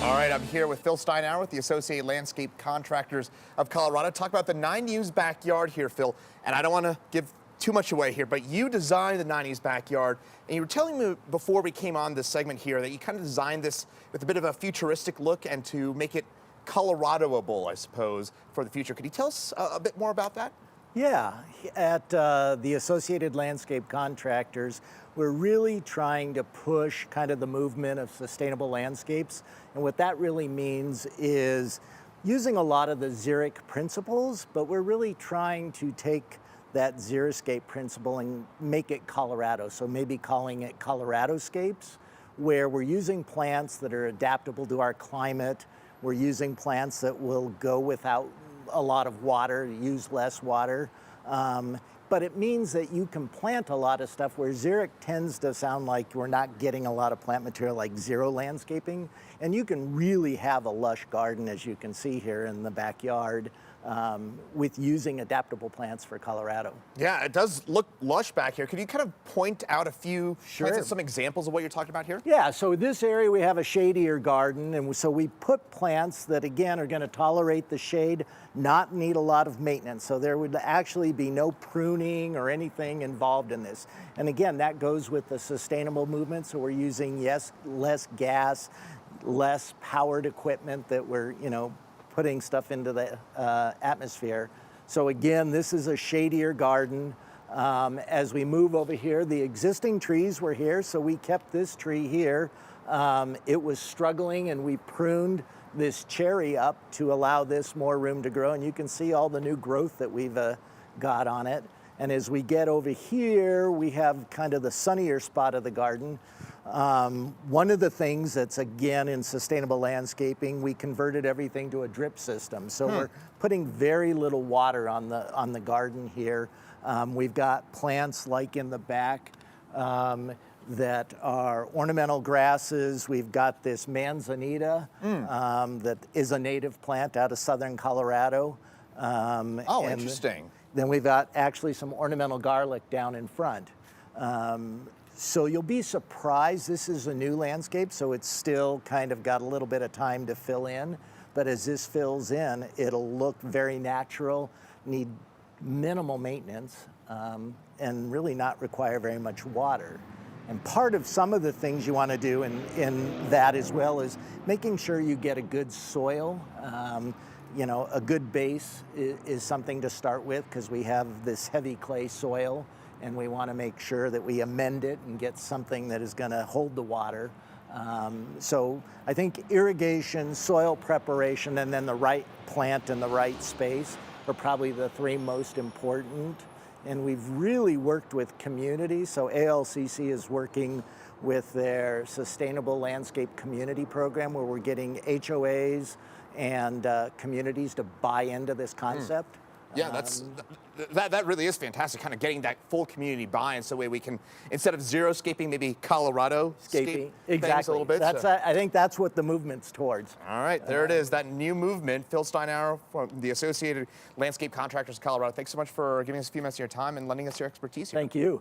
All right, I'm here with Phil Steinhauer with the Associated Landscape Contractors of Colorado. Talk about the 9U's backyard here, Phil. And I don't want to give too much away here, but you designed the 9U's backyard. And you were telling me before we came on this segment here that you kind of designed this with a bit of a futuristic look and to make it Colorado-able, I suppose, for the future. Could you tell us a bit more about that? Yeah, at the Associated Landscape Contractors, we're really trying to push kind of the movement of sustainable landscapes. And what that really means is using a lot of the Xeric principles, but we're really trying to take that Xeriscape principle and make it Colorado. So maybe calling it Coloradoscapes, where we're using plants that are adaptable to our climate. We're using plants that will go without a lot of water, use less water. But it means that you can plant a lot of stuff where Xeric tends to sound like we're not getting a lot of plant material, like zero landscaping. And you can really have a lush garden, as you can see here in the backyard, with using adaptable plants for Colorado. Yeah, it does look lush back here. Could you kind of point out a few, Sure. some examples of what you're talking about here? Yeah, so this area we have a shadier garden, and so we put plants that, again, are going to tolerate the shade, not need a lot of maintenance. So there would actually be no pruning or anything involved in this. And again, that goes with the sustainable movement. So we're using, yes, less gas, less powered equipment that we're, putting stuff into the atmosphere. So again, this is a shadier garden. As we move over here, the existing trees were here, so we kept this tree here. It was struggling, and we pruned this cherry up to allow this more room to grow, and you can see all the new growth that we've got on it. And as we get over here, we have kind of the sunnier spot of the garden. One of the things that's, again, in sustainable landscaping, we converted everything to a drip system. So we're putting very little water on the garden here. We've got plants like in the back that are ornamental grasses. We've got this manzanita that is a native plant out of southern Colorado. Interesting. Then we've got actually some ornamental garlic down in front. So you'll be surprised. This is a new landscape, so it's still kind of got a little bit of time to fill in. But as this fills in, it'll look very natural, need minimal maintenance, and really not require very much water. And part of some of the things you want to do in that as well is making sure you get a good soil. A good base is something to start with, because we have this heavy clay soil, and we want to make sure that we amend it and get something that is going to hold the water. So I think irrigation, soil preparation, and then the right plant in the right space are probably the three most important. And we've really worked with communities. So ALCC is working with their Sustainable Landscape Community Program, where we're getting HOAs and communities to buy into this concept. Yeah, that really is fantastic, kind of getting that full community buy-in, so we can, instead of Xeroscaping, maybe Colorado-scaping exactly. A little bit. I think that's what the movement's towards. All right, there it is, that new movement. Phil Steinhauer from the Associated Landscape Contractors of Colorado. Thanks so much for giving us a few minutes of your time and lending us your expertise here. Thank you.